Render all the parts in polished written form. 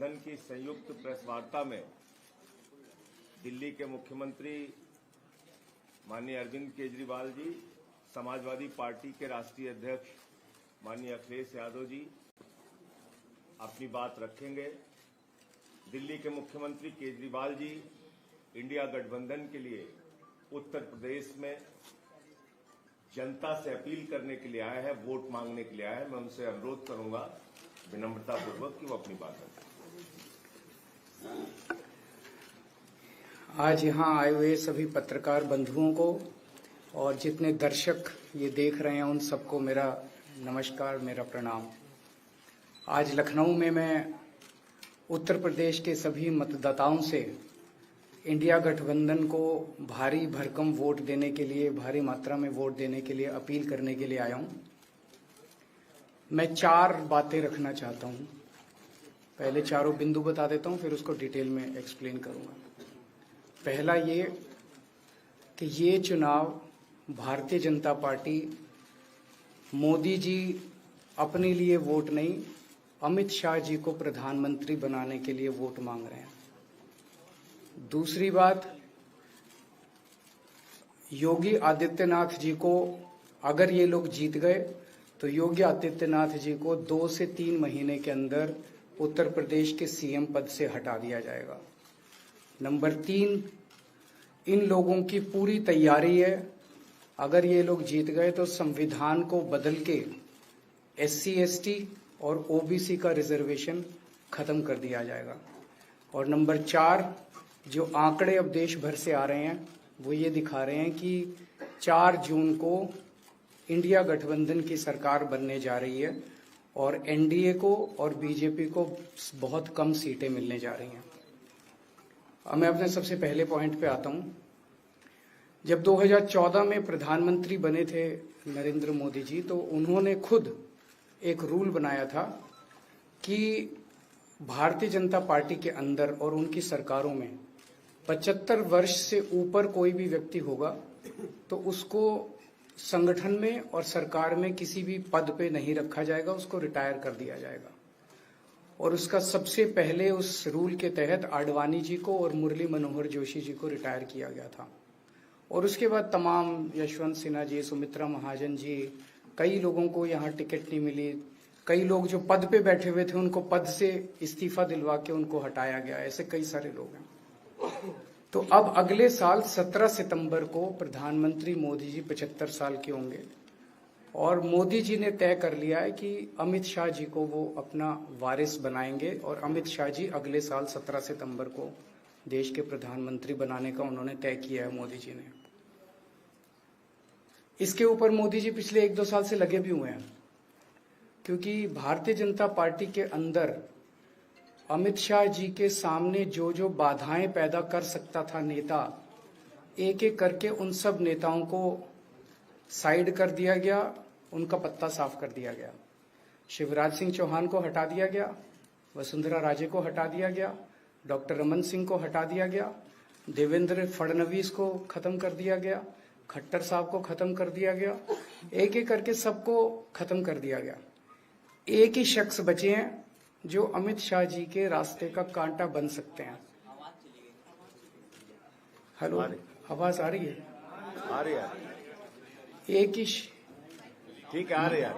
गठबंधन की संयुक्त प्रेस वार्ता में दिल्ली के मुख्यमंत्री माननीय अरविंद केजरीवाल जी, समाजवादी पार्टी के राष्ट्रीय अध्यक्ष माननीय अखिलेश यादव जी अपनी बात रखेंगे। दिल्ली के मुख्यमंत्री केजरीवाल जी इंडिया गठबंधन के लिए उत्तर प्रदेश में जनता से अपील करने के लिए आए हैं, वोट मांगने के लिए आए हैं। मैं उनसे अनुरोध करूंगा विनम्रतापूर्वक कि वो अपनी बात रखें। आज यहाँ आए हुए सभी पत्रकार बंधुओं को और जितने दर्शक ये देख रहे हैं उन सबको मेरा नमस्कार, मेरा प्रणाम। आज लखनऊ में मैं उत्तर प्रदेश के सभी मतदाताओं से इंडिया गठबंधन को भारी भरकम वोट देने के लिए, भारी मात्रा में वोट देने के लिए अपील करने के लिए आया हूं। मैं 4 बातें रखना चाहता हूं। पहले चारों बिंदु बता देता हूं, फिर उसको डिटेल में एक्सप्लेन करूंगा। पहला ये कि ये चुनाव भारतीय जनता पार्टी मोदी जी अपने लिए वोट नहीं, अमित शाह जी को प्रधानमंत्री बनाने के लिए वोट मांग रहे हैं। दूसरी बात, योगी आदित्यनाथ जी को अगर ये लोग जीत गए तो योगी आदित्यनाथ जी को 2 से 3 महीने के अंदर उत्तर प्रदेश के सीएम पद से हटा दिया जाएगा। नंबर 3, इन लोगों की पूरी तैयारी है, अगर ये लोग जीत गए तो संविधान को बदल के SC ST और OBC का रिजर्वेशन खत्म कर दिया जाएगा। और नंबर 4, जो आंकड़े अब देश भर से आ रहे हैं वो ये दिखा रहे हैं कि 4 जून को इंडिया गठबंधन की सरकार बनने जा रही है और NDA को और BJP को बहुत कम सीटें मिलने जा रही हैं। अब मैं अपने सबसे पहले पॉइंट पे आता हूं। जब 2014 में प्रधानमंत्री बने थे नरेंद्र मोदी जी, तो उन्होंने खुद एक रूल बनाया था कि भारतीय जनता पार्टी के अंदर और उनकी सरकारों में 75 वर्ष से ऊपर कोई भी व्यक्ति होगा तो उसको संगठन में और सरकार में किसी भी पद पे नहीं रखा जाएगा, उसको रिटायर कर दिया जाएगा। और उसका सबसे पहले उस रूल के तहत आडवाणी जी को और मुरली मनोहर जोशी जी को रिटायर किया गया था। और उसके बाद तमाम यशवंत सिन्हा जी, सुमित्रा महाजन जी, कई लोगों को यहाँ टिकट नहीं मिली। कई लोग जो पद पे बैठे हुए थे उनको पद से इस्तीफा दिलवा के उनको हटाया गया। ऐसे कई सारे लोग हैं। तो अब अगले साल 17 सितंबर को प्रधानमंत्री मोदी जी 75 साल के होंगे और मोदी जी ने तय कर लिया है कि अमित शाह जी को वो अपना वारिस बनाएंगे और अमित शाह जी अगले साल 17 सितंबर को देश के प्रधानमंत्री बनाने का उन्होंने तय किया है मोदी जी ने। इसके ऊपर मोदी जी पिछले 1-2 साल से लगे भी हुए हैं, क्योंकि भारतीय जनता पार्टी के अंदर अमित शाह जी के सामने जो जो बाधाएं पैदा कर सकता था नेता, एक एक करके उन सब नेताओं को साइड कर दिया गया, उनका पत्ता साफ कर दिया गया। शिवराज सिंह चौहान को हटा दिया गया, वसुंधरा राजे को हटा दिया गया, डॉक्टर रमन सिंह को हटा दिया गया, देवेंद्र फडणवीस को खत्म कर दिया गया, खट्टर साहब को खत्म कर दिया गया, एक एक करके सबको खत्म कर दिया गया। एक ही शख्स बचे हैं जो अमित शाह जी के रास्ते का कांटा बन सकते हैं। हेलो, आवाज आ रही है? आ रही है। एक ही ठीक है, आ रही है।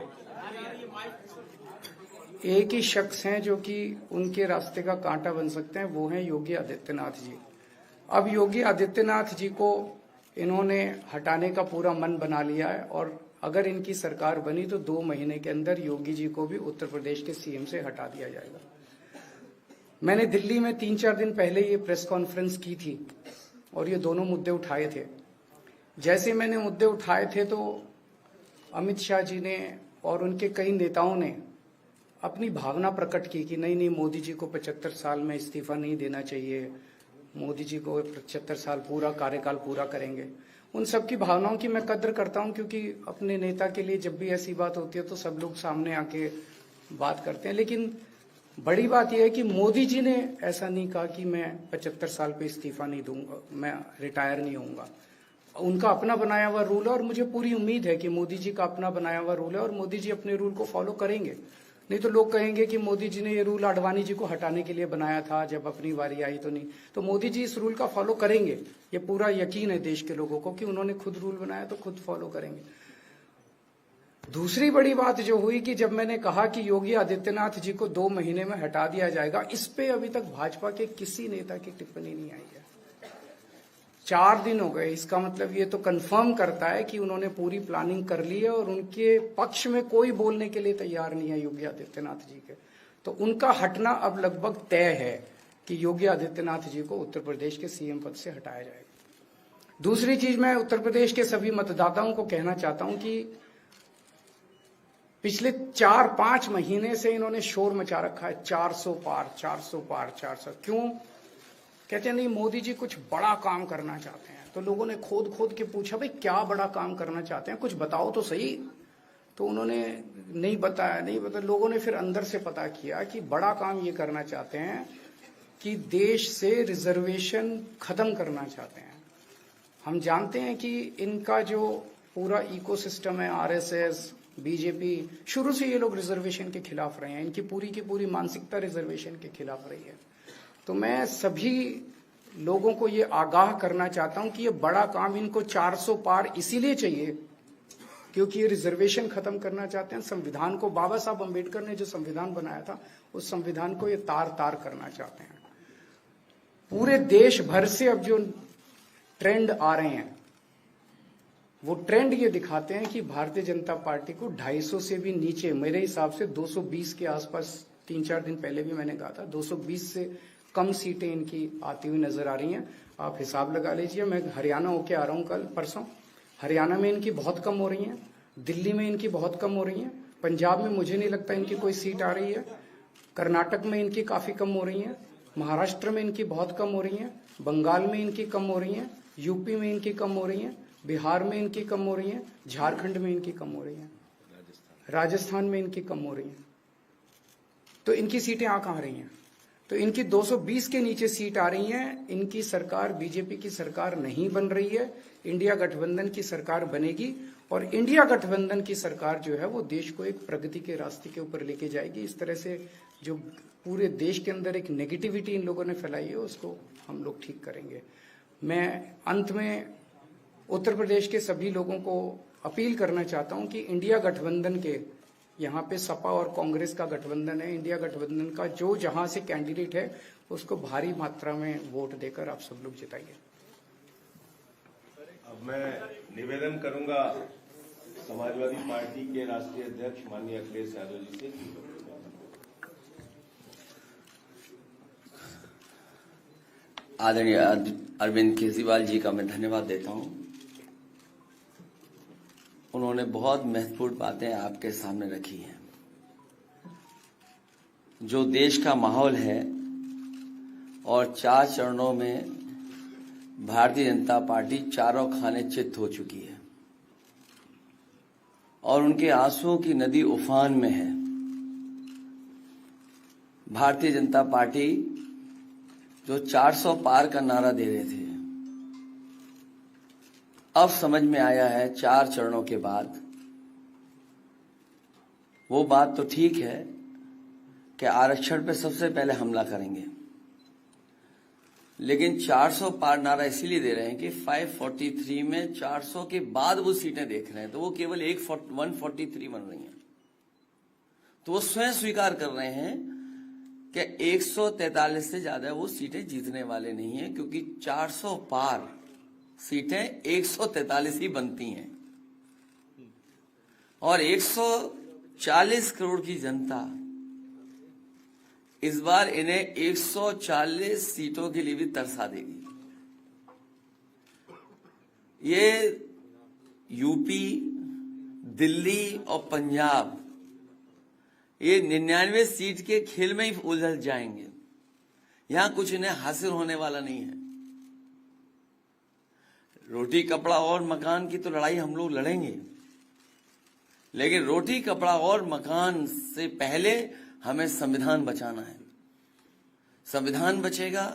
एक ही शख्स हैं जो कि उनके रास्ते का कांटा बन सकते हैं, वो हैं योगी आदित्यनाथ जी। अब योगी आदित्यनाथ जी को इन्होंने हटाने का पूरा मन बना लिया है और अगर इनकी सरकार बनी तो 2 महीने के अंदर योगी जी को भी उत्तर प्रदेश के सीएम से हटा दिया जाएगा। मैंने दिल्ली में 3-4 दिन पहले ये प्रेस कॉन्फ्रेंस की थी और ये दोनों मुद्दे उठाए थे। जैसे मैंने मुद्दे उठाए थे तो अमित शाह जी ने और उनके कई नेताओं ने अपनी भावना प्रकट की कि नहीं, मोदी जी को 75 साल में इस्तीफा नहीं देना चाहिए, मोदी जी को 75 साल पूरा कार्यकाल पूरा करेंगे। उन सब की भावनाओं की मैं कद्र करता हूं, क्योंकि अपने नेता के लिए जब भी ऐसी बात होती है तो सब लोग सामने आके बात करते हैं। लेकिन बड़ी बात यह है कि मोदी जी ने ऐसा नहीं कहा कि मैं 75 साल पे इस्तीफा नहीं दूंगा, मैं रिटायर नहीं होऊंगा। उनका अपना बनाया हुआ रूल है और मुझे पूरी उम्मीद है कि मोदी जी का अपना बनाया हुआ रूल है और मोदी जी अपने रूल को फॉलो करेंगे। नहीं तो लोग कहेंगे कि मोदी जी ने ये रूल आडवाणी जी को हटाने के लिए बनाया था, जब अपनी बारी आई तो नहीं। तो मोदी जी इस रूल का फॉलो करेंगे, ये पूरा यकीन है देश के लोगों को कि उन्होंने खुद रूल बनाया तो खुद फॉलो करेंगे। दूसरी बड़ी बात जो हुई कि जब मैंने कहा कि योगी आदित्यनाथ जी को 2 महीने में हटा दिया जाएगा, इस पे अभी तक भाजपा के किसी नेता की टिप्पणी नहीं आई है। 4 दिन हो गए, इसका मतलब ये तो कंफर्म करता है कि उन्होंने पूरी प्लानिंग कर ली है और उनके पक्ष में कोई बोलने के लिए तैयार नहीं है योगी आदित्यनाथ जी के। तो उनका हटना अब लगभग तय है कि योगी आदित्यनाथ जी को उत्तर प्रदेश के सीएम पद से हटाया जाएगा। दूसरी चीज, मैं उत्तर प्रदेश के सभी मतदाताओं को कहना चाहता हूं कि पिछले 4-5 महीने से इन्होंने शोर मचा रखा है 400 पार 400 पार 400। क्यों? कहते हैं नहीं मोदी जी कुछ बड़ा काम करना चाहते हैं। तो लोगों ने खोद के पूछा, भाई क्या बड़ा काम करना चाहते हैं, कुछ बताओ तो सही। तो उन्होंने नहीं बताया। लोगों ने फिर अंदर से पता किया कि बड़ा काम ये करना चाहते हैं कि देश से रिजर्वेशन खत्म करना चाहते हैं। हम जानते हैं कि इनका जो पूरा इकोसिस्टम है, आरएसएस, बीजेपी, शुरू से ये लोग रिजर्वेशन के खिलाफ रहे हैं। इनकी पूरी की पूरी मानसिकता रिजर्वेशन के खिलाफ रही है। तो मैं सभी लोगों को ये आगाह करना चाहता हूं कि ये बड़ा काम इनको 400 पार इसीलिए चाहिए क्योंकि ये रिजर्वेशन खत्म करना चाहते हैं। संविधान को, बाबा साहब अम्बेडकर ने जो संविधान बनाया था, उस संविधान को ये तार करना चाहते हैं। पूरे देश भर से अब जो ट्रेंड आ रहे हैं, वो ट्रेंड ये दिखाते हैं कि भारतीय जनता पार्टी को 250 से भी नीचे, मेरे हिसाब से 220 के आसपास, 3-4 दिन पहले भी मैंने कहा था, 220 से कम सीटें इनकी आती हुई नजर आ रही हैं। आप हिसाब लगा लीजिए। मैं हरियाणा होके आ रहा हूं कल परसों, हरियाणा में इनकी बहुत कम हो रही हैं, दिल्ली में इनकी बहुत कम हो रही हैं, पंजाब में मुझे नहीं लगता इनकी कोई सीट आ रही है, कर्नाटक में इनकी काफी कम हो रही है, महाराष्ट्र में इनकी बहुत कम हो रही है, बंगाल में इनकी कम हो रही है, यूपी में इनकी कम हो रही है, बिहार में इनकी कम हो रही है, झारखंड में इनकी कम हो रही है, राजस्थान में इनकी कम हो रही है। तो इनकी सीटें आ कहां रही हैं? तो इनकी 220 के नीचे सीट आ रही हैं। इनकी सरकार बीजेपी की सरकार नहीं बन रही है, इंडिया गठबंधन की सरकार बनेगी और इंडिया गठबंधन की सरकार जो है वो देश को एक प्रगति के रास्ते के ऊपर लेके जाएगी। इस तरह से जो पूरे देश के अंदर एक नेगेटिविटी इन लोगों ने फैलाई है, उसको हम लोग ठीक करेंगे। मैं अंत में उत्तर प्रदेश के सभी लोगों को अपील करना चाहता हूं कि इंडिया गठबंधन के, यहाँ पे सपा और कांग्रेस का गठबंधन है, इंडिया गठबंधन का जो जहां से कैंडिडेट है उसको भारी मात्रा में वोट देकर आप सब लोग जिताइए। अब मैं निवेदन करूंगा समाजवादी पार्टी के राष्ट्रीय अध्यक्ष माननीय अखिलेश यादव जी से। आदरणीय अरविंद केजरीवाल जी का मैं धन्यवाद देता हूं। उन्होंने बहुत महत्वपूर्ण बातें आपके सामने रखी हैं। जो देश का माहौल है और 4 चरणों में भारतीय जनता पार्टी चारों खाने चित्त हो चुकी है और उनके आंसुओं की नदी उफान में है। भारतीय जनता पार्टी जो 400 पार का नारा दे रहे थे, अब समझ में आया है 4 चरणों के बाद। वो बात तो ठीक है कि आरक्षण पे सबसे पहले हमला करेंगे, लेकिन 400 पार नारा इसीलिए दे रहे हैं कि 543 में 400 के बाद वो सीटें देख रहे हैं, तो वो केवल 143 बन रही हैं। तो वो स्वयं स्वीकार कर रहे हैं कि 143 से ज्यादा वो सीटें जीतने वाले नहीं हैं, क्योंकि 400 पार सीटें 143 ही बनती हैं और 140 करोड़ की जनता इस बार इन्हें 140 सीटों के लिए भी तरसा देगी। ये यूपी, दिल्ली और पंजाब ये 99 सीट के खेल में ही उलझ जाएंगे। यहां कुछ इन्हें हासिल होने वाला नहीं है। रोटी कपड़ा और मकान की तो लड़ाई हम लोग लड़ेंगे, लेकिन रोटी कपड़ा और मकान से पहले हमें संविधान बचाना है। संविधान बचेगा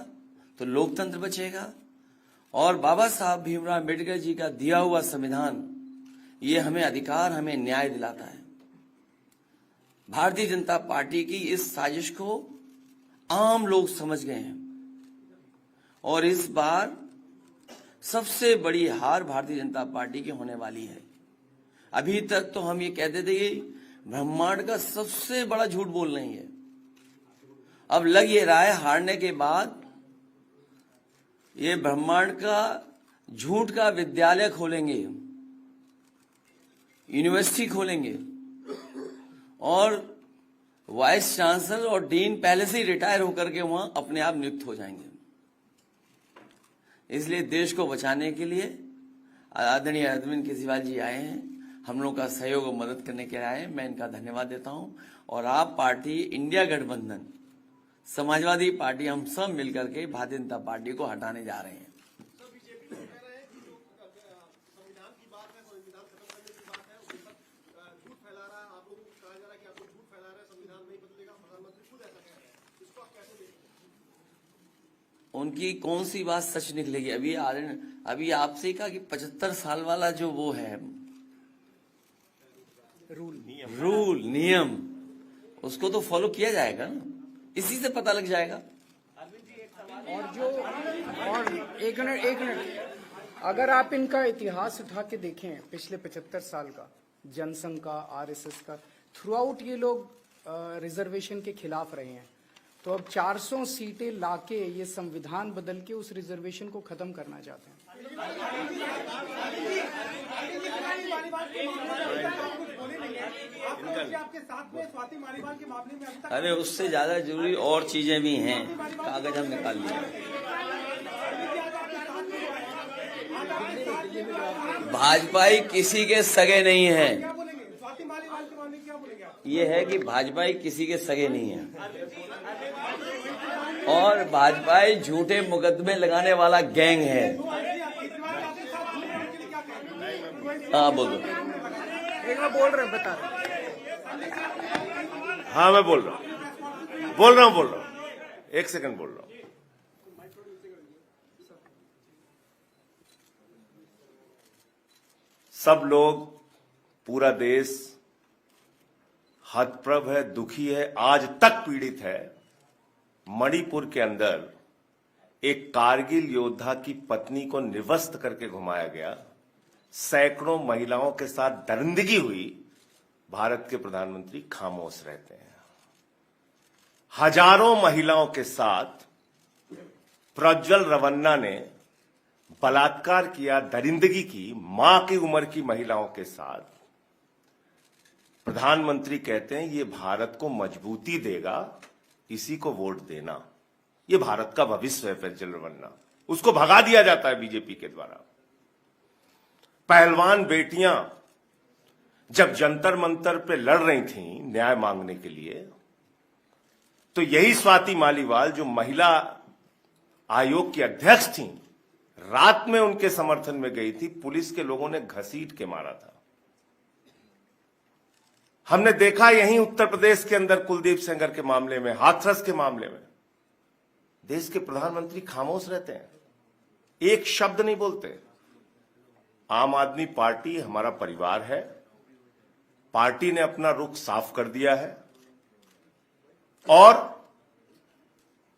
तो लोकतंत्र बचेगा और बाबा साहब भीमराव अम्बेडकर जी का दिया हुआ संविधान ये हमें अधिकार, हमें न्याय दिलाता है। भारतीय जनता पार्टी की इस साजिश को आम लोग समझ गए हैं और इस बार सबसे बड़ी हार भारतीय जनता पार्टी की होने वाली है। अभी तक तो हम ये कहते थे कि ब्रह्मांड का सबसे बड़ा झूठ बोल रही है। अब लग ये रहा है हारने के बाद ये ब्रह्मांड का झूठ का विद्यालय खोलेंगे, यूनिवर्सिटी खोलेंगे और वाइस चांसलर और डीन पहले से ही रिटायर होकर के वहां अपने आप नियुक्त हो जाएंगे। इसलिए देश को बचाने के लिए आदरणीय अरविंद केजरीवाल जी आए हैं, हम लोग का सहयोग और मदद करने के लिए आए हैं। मैं इनका धन्यवाद देता हूं और आप पार्टी, इंडिया गठबंधन, समाजवादी पार्टी, हम सब मिलकर के भारतीय जनता पार्टी को हटाने जा रहे हैं। उनकी कौन सी बात सच निकलेगी? अभी आपसे कहा कि 75 साल वाला जो वो है रूल नियम, उसको तो फॉलो किया जाएगा ना, इसी से पता लग जाएगा। और एक मिनट, अगर आप इनका इतिहास उठा के देखें पिछले 75 साल का, जनसंघ का, आरएसएस का, थ्रू आउट ये लोग रिजर्वेशन के खिलाफ रहे हैं। तो अब 400 सीटें लाके ये संविधान बदल के उस रिजर्वेशन को खत्म करना चाहते हैं। अरे उससे ज्यादा जरूरी और चीजें भी हैं, कागज हम निकाल लिए। भाजपाई किसी के सगे नहीं है, ये है कि भाजपाई किसी के सगे नहीं है और भाजपाई झूठे मुकदमे लगाने वाला गैंग है। हाँ बोलो। बोल रहे बता रहे। हाँ मैं बोल रहा हूँ, एक सेकंड बोल रहा हूँ। सब लोग, पूरा देश हतप्रभ है, दुखी है, आज तक पीड़ित है। मणिपुर के अंदर एक कारगिल योद्धा की पत्नी को निवस्त करके घुमाया गया, सैकड़ों महिलाओं के साथ दरिंदगी हुई, भारत के प्रधानमंत्री खामोश रहते हैं। हजारों महिलाओं के साथ प्रज्वल रवन्ना ने बलात्कार किया, दरिंदगी की, मां की उम्र की महिलाओं के साथ। प्रधानमंत्री कहते हैं ये भारत को मजबूती देगा, इसी को वोट देना। ये भारत का भविष्य है प्रज्वल रवन्ना, उसको भगा दिया जाता है बीजेपी के द्वारा। पहलवान बेटियां जब जंतर मंतर पे लड़ रही थीं न्याय मांगने के लिए, तो यही स्वाति मालीवाल जो महिला आयोग की अध्यक्ष थीं, रात में उनके समर्थन में गई थी, पुलिस के लोगों ने घसीट के मारा था। हमने देखा यहीं उत्तर प्रदेश के अंदर कुलदीप सेंगर के मामले में, हाथरस के मामले में, देश के प्रधानमंत्री खामोश रहते हैं, एक शब्द नहीं बोलते। आम आदमी पार्टी हमारा परिवार है, पार्टी ने अपना रुख साफ कर दिया है और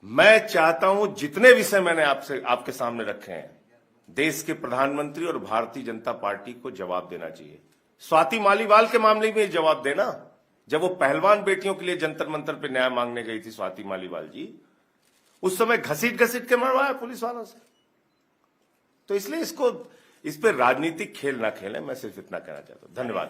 मैं चाहता हूं जितने विषय मैंने आपके सामने रखे हैं, देश के प्रधानमंत्री और भारतीय जनता पार्टी को जवाब देना चाहिए। स्वाति मालीवाल के मामले में जवाब देना, जब वो पहलवान बेटियों के लिए जंतर मंतर पे न्याय मांगने गई थी स्वाति मालीवाल जी, उस समय घसीट के मरवाया पुलिस वालों से। तो इसलिए इस पे राजनीतिक खेल ना खेलें, मैं सिर्फ इतना कहना चाहता हूं। धन्यवाद।